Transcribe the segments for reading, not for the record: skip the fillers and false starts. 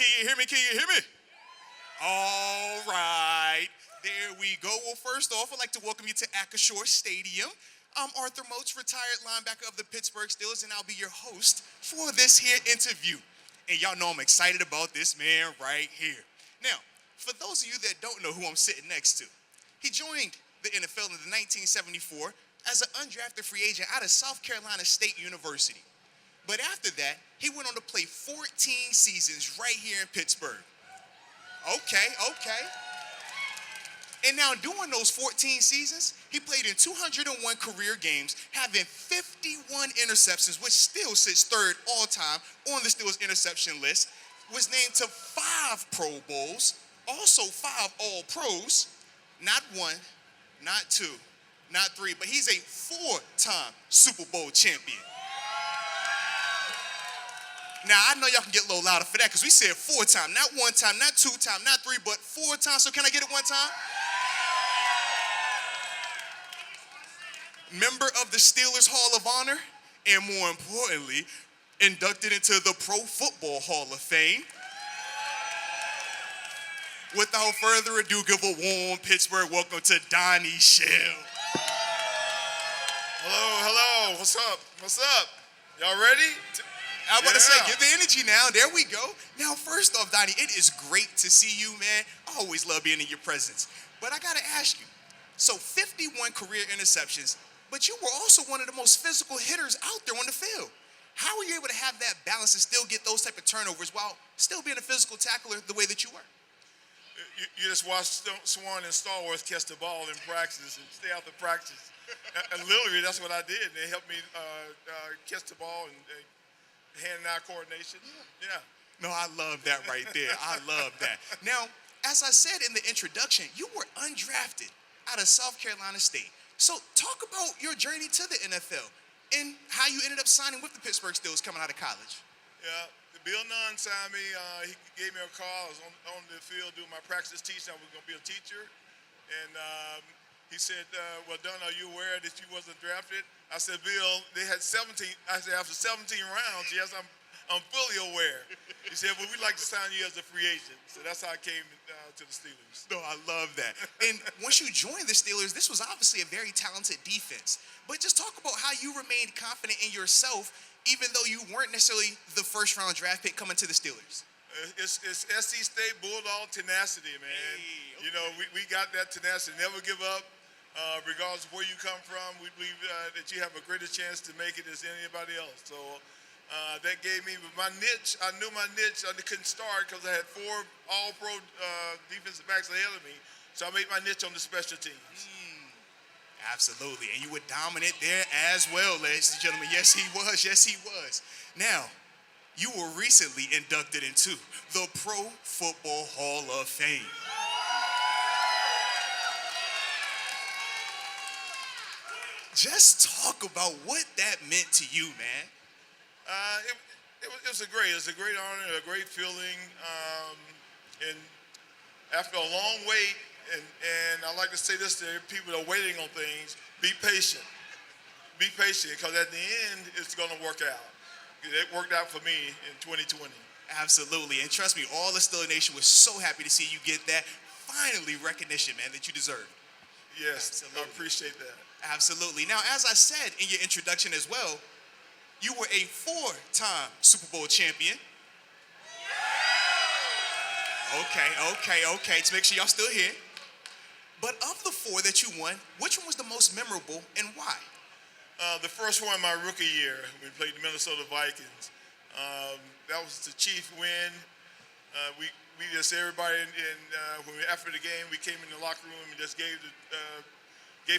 Can you hear me? Can you hear me? All right. There we go. Well, first off, I'd like to welcome you to Acashore Stadium. I'm Arthur Moats, retired linebacker of the Pittsburgh Steelers, and I'll be your host for this here interview. And y'all know I'm excited about this man right here. Now, for those of you that don't know who I'm sitting next to, he joined the NFL in 1974 as an undrafted free agent out of South Carolina State University. But after that, he went on to play 14 seasons right here in Pittsburgh. Okay. And now during those 14 seasons, he played in 201 career games, having 51 interceptions, which still sits third all time on the Steelers interception list, was named to 5 Pro Bowls, also 5 All-Pros, not 1, not 2, not 3, but he's a 4-time Super Bowl champion. Now, I know y'all can get a little louder for that because we said 4 times, not 1 time, not 2 times, not 3, but 4 times. So can I get it 1 time? Member of the Steelers Hall of Honor, and more importantly, inducted into the Pro Football Hall of Fame. Without further ado, give a warm Pittsburgh welcome to Donnie Shell. Hello. What's up? Y'all ready? I want to say, give the energy now. There we go. Now, first off, Donnie, it is great to see you, man. I always love being in your presence. But I got to ask you, so 51 career interceptions, but you were also one of the most physical hitters out there on the field. How were you able to have that balance and still get those type of turnovers while still being a physical tackler the way that you were? You just watch Swan and Stallworth catch the ball in practice and stay out the practice. And literally, that's what I did. They helped me catch the ball and hand-eye coordination. Yeah. No, I love that right there. I love that. Now, as I said in the introduction, you were undrafted out of South Carolina State. So talk about your journey to the NFL and how you ended up signing with the Pittsburgh Steelers coming out of college. Yeah. Bill Nunn signed me. He gave me a call. I was on the field doing my practice teaching. I was going to be a teacher. And he said, well, Don, are you aware that you wasn't drafted? I said, Bill, they had 17. I said, after 17 rounds, yes, I'm fully aware. He said, well, we'd like to sign you as a free agent. So that's how I came to the Steelers. No, I love that. And once you joined the Steelers, this was obviously a very talented defense. But just talk about how you remained confident in yourself, even though you weren't necessarily the first-round draft pick coming to the Steelers. It's SC State Bulldog tenacity, man. Hey, okay. You know, we got that tenacity. Never give up. Regardless of where you come from, we believe that you have a greater chance to make it as anybody else. So that gave me my niche. I knew my niche. I couldn't start because I had 4 All-Pro defensive backs ahead of me. So I made my niche on the special teams. Absolutely. And you were dominant there as well, ladies and gentlemen. Yes, he was. Yes, he was. Now, you were recently inducted into the Pro Football Hall of Fame. Just talk about what that meant to you, man. It was a great honor, a great feeling. And after a long wait, and I like to say this to people that are waiting on things, be patient. Be patient, because at the end, it's going to work out. It worked out for me in 2020. Absolutely. And trust me, all the Steeler Nation was so happy to see you get that finally recognition, man, that you deserve. Yes, absolutely. I appreciate that. Absolutely. Now, as I said in your introduction as well, you were a 4-time Super Bowl champion. Okay. To make sure y'all still here. But of the 4 that you won, which one was the most memorable and why? The first one, my rookie year, we played the Minnesota Vikings. That was the chief win. We just, everybody, after the game, we came in the locker room and just gave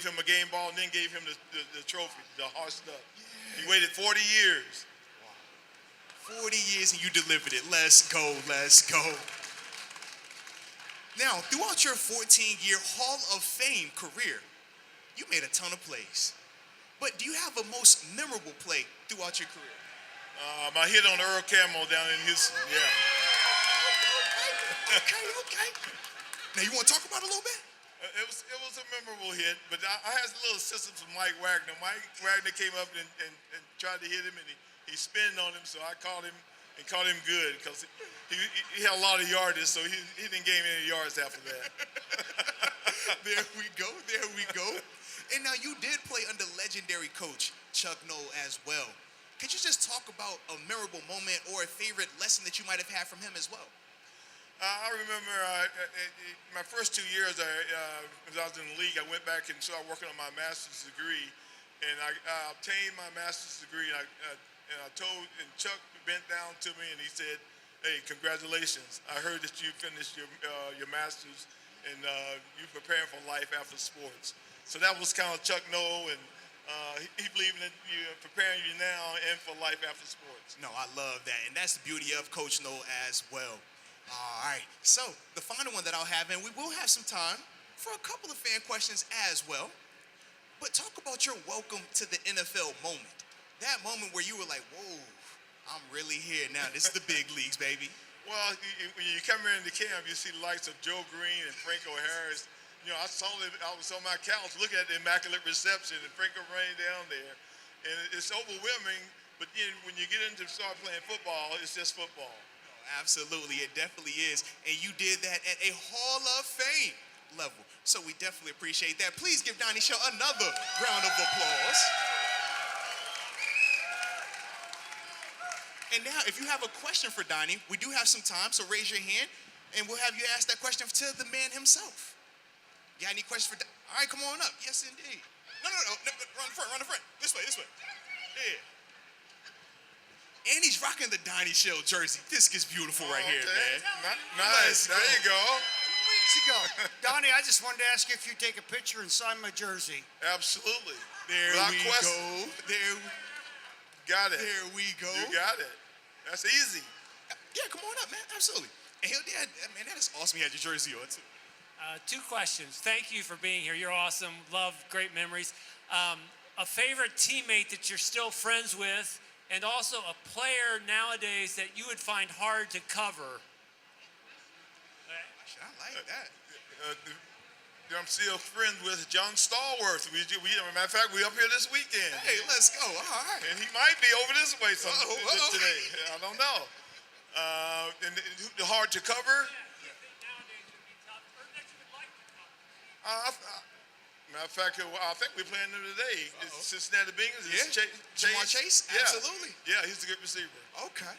him a game ball and then gave him the trophy, the hard stuff. Yeah. He waited 40 years. Wow. 40 years and you delivered it. Let's go. Now, throughout your 14-year Hall of Fame career, you made a ton of plays. But do you have a most memorable play throughout your career? My hit on Earl Campbell down in Houston, yeah. Okay. Now, you want to talk about it a little bit? It was a memorable hit, but I had a little assistance from Mike Wagner. Mike Wagner came up and tried to hit him, and he spinned on him, so I caught him and caught him good because he had a lot of yardage, so he didn't gain any yards after that. There we go. There we go. And now you did play under legendary coach Chuck Noll as well. Could you just talk about a memorable moment or a favorite lesson that you might have had from him as well? I remember my first 2 years as I was in the league, I went back and started working on my master's degree, and I obtained my master's degree. And and Chuck bent down to me and he said, "Hey, congratulations! I heard that you finished your master's and you're preparing for life after sports." So that was kind of Chuck Noll, and he believed that you're preparing you now and for life after sports. No, I love that, and that's the beauty of Coach Noll as well. All right, so the final one that I'll have, and we will have some time for a couple of fan questions as well. But talk about your welcome to the NFL moment. That moment where you were like, whoa, I'm really here now. This is the big leagues, baby. Well, when you come into camp, you see the likes of Joe Green and Franco Harris. You know, I was on my couch looking at the immaculate reception and Franco running down there. And it's overwhelming, but then when you get into start playing football, it's just football. Absolutely, it definitely is. And you did that at a Hall of Fame level. So we definitely appreciate that. Please give Donnie Show another round of applause. And now, if you have a question for Donnie, we do have some time, so raise your hand, and we'll have you ask that question to the man himself. You got any questions for Donnie? All right, come on up. Yes, indeed. No, run the front. This way. Yeah. And he's rocking the Donnie Show jersey. This gets beautiful right here, man. Nice. There you go. 2 weeks ago. Donnie, I just wanted to ask you if you'd take a picture and sign my jersey. Absolutely. There Without we question. go. Got it. There we go. You got it. That's easy. Yeah, come on up, man. Absolutely. And man, that is awesome. He had your jersey on, too. 2 questions. Thank you for being here. You're awesome. Love, great memories. A favorite teammate that you're still friends with, and also a player nowadays that you would find hard to cover. I like that. I'm still friends with John Stallworth. Matter of fact, we up here this weekend. Hey, let's go. All right. And he might be over this way today. I don't know. And hard to cover. Matter of fact, I think we're playing them today. It's Cincinnati Bengals. Yeah. Jamar Chase? Yeah. Absolutely. Yeah, he's a good receiver. Okay.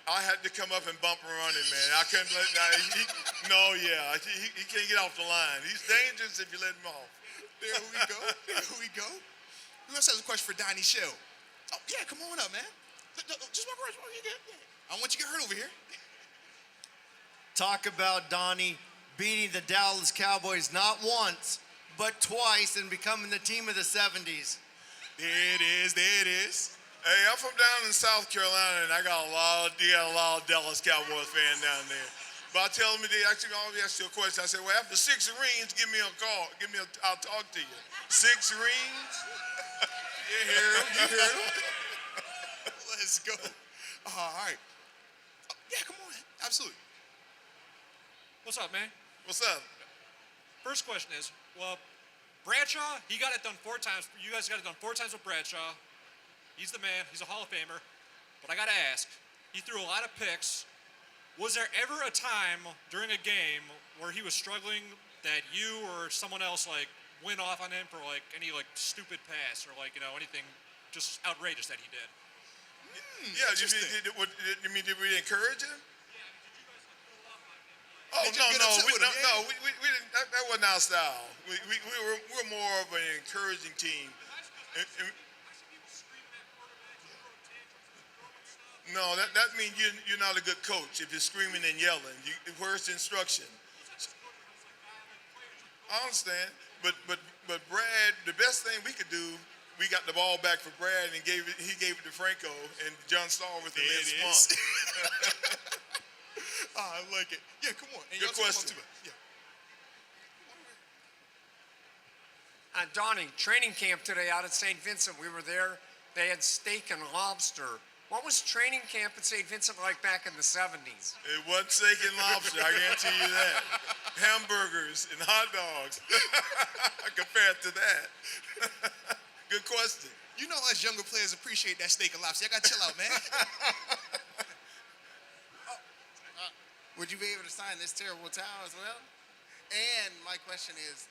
I had to come up and bump and run him, man. I couldn't let he can't get off the line. He's dangerous if you let him off. There we go. We also have a question for Donnie Show. Oh, yeah, come on up, man. Just walk around. I want you to get hurt over here. Talk about Donnie beating the Dallas Cowboys not once, but twice and becoming the team of the 70s. There it is. Hey, I'm from down in South Carolina, and I got a lot of Dallas Cowboys fans down there. But I tell them, they actually always ask you a question. I say, well, after 6 rings, give me a call. I'll talk to you. 6 rings? You hear him? Let's go. All right. Yeah, come on. Absolutely. What's up, man? What's up? First question is, well, Bradshaw, he got it done 4 times. You guys got it done 4 times with Bradshaw. He's the man. He's a Hall of Famer. But I got to ask, he threw a lot of picks. Was there ever a time during a game where he was struggling that you or someone else like went off on him for like any like stupid pass or like, you know, anything just outrageous that he did? Yeah, did we encourage him? Oh, Did you get upset with him? no, we didn't. That wasn't our style. We're more of an encouraging team. No, that means you're not a good coach if you're screaming and yelling. Where's the instruction? I understand, but Brad, the best thing we could do, we got the ball back for Brad and he gave it to Franco and John Stallworth and then swung. I like it. Yeah, come on. And Good question. Yeah. Donnie, training camp today out at St. Vincent. We were there. They had steak and lobster. What was training camp at St. Vincent like back in the 70s? It wasn't steak and lobster, I guarantee you that. Hamburgers and hot dogs compared to that. Good question. You know us younger players appreciate that steak and lobster. I got to chill out, man. would you be able to sign this terrible towel as well? And my question is,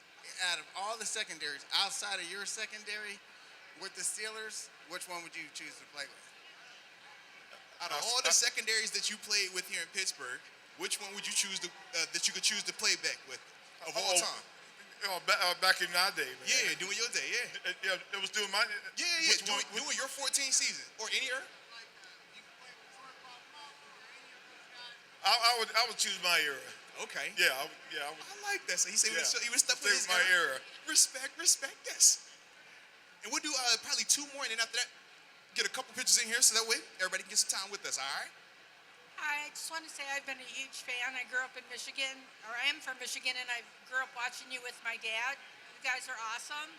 out of all the secondaries, outside of your secondary, with the Steelers, which one would you choose to play with? Out of all the secondaries that you played with here in Pittsburgh, which one would you choose to that you could choose to play back with of all time? Back in my day, man. Yeah, doing your day, yeah. It was doing my. Yeah, doing your 14 season or any era. I would choose my era. Okay. Yeah, I would. I like that. So he said Yeah. he was stuck Stay with his with my era. Respect, yes. And we'll do probably 2 more, and then after that, get a couple pictures in here so that way everybody can get some time with us. All right. I just want to say I've been a huge fan. I grew up in Michigan, or I am from Michigan, and I grew up watching you with my dad. You guys are awesome.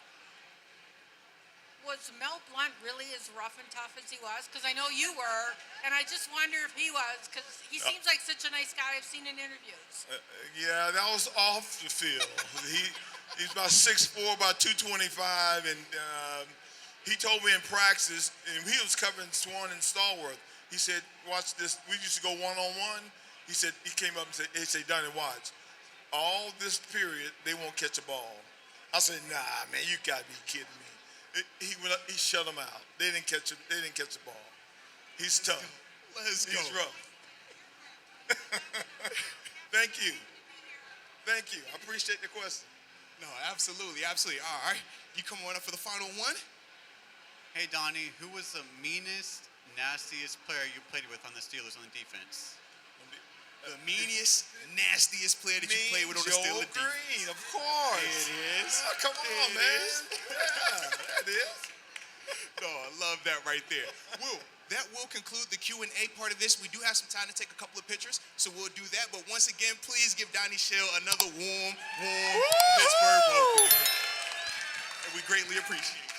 Was Mel Blount really as rough and tough as he was? Because I know you were, and I just wonder if he was, because he seems like such a nice guy I've seen in interviews. Yeah, that was off the field. He's about 6'4", about 225, and he told me in practice, and he was covering Swan and Stallworth. He said, "Watch this." We used to go one-on-one. He said he came up and said, "Donnie, watch. All this period, they won't catch a ball." I said, "Nah, man, you gotta be kidding me." He went up, he shut them out. They didn't catch the ball. He's tough. Let's go. He's rough. Thank you. I appreciate the question. No, absolutely. All right. You come on up for the final one. Hey, Donnie, who was the meanest, nastiest player you played with on the Steelers on the defense? The meanest, nastiest player that you played with on the Steelers defense. Green, of course. It is. Oh, come on, man. Yeah, that is. No, I love that right there. That will conclude the Q&A part of this. We do have some time to take a couple of pictures, so we'll do that. But once again, please give Donnie Shell another warm Pittsburgh welcome. And we greatly appreciate it.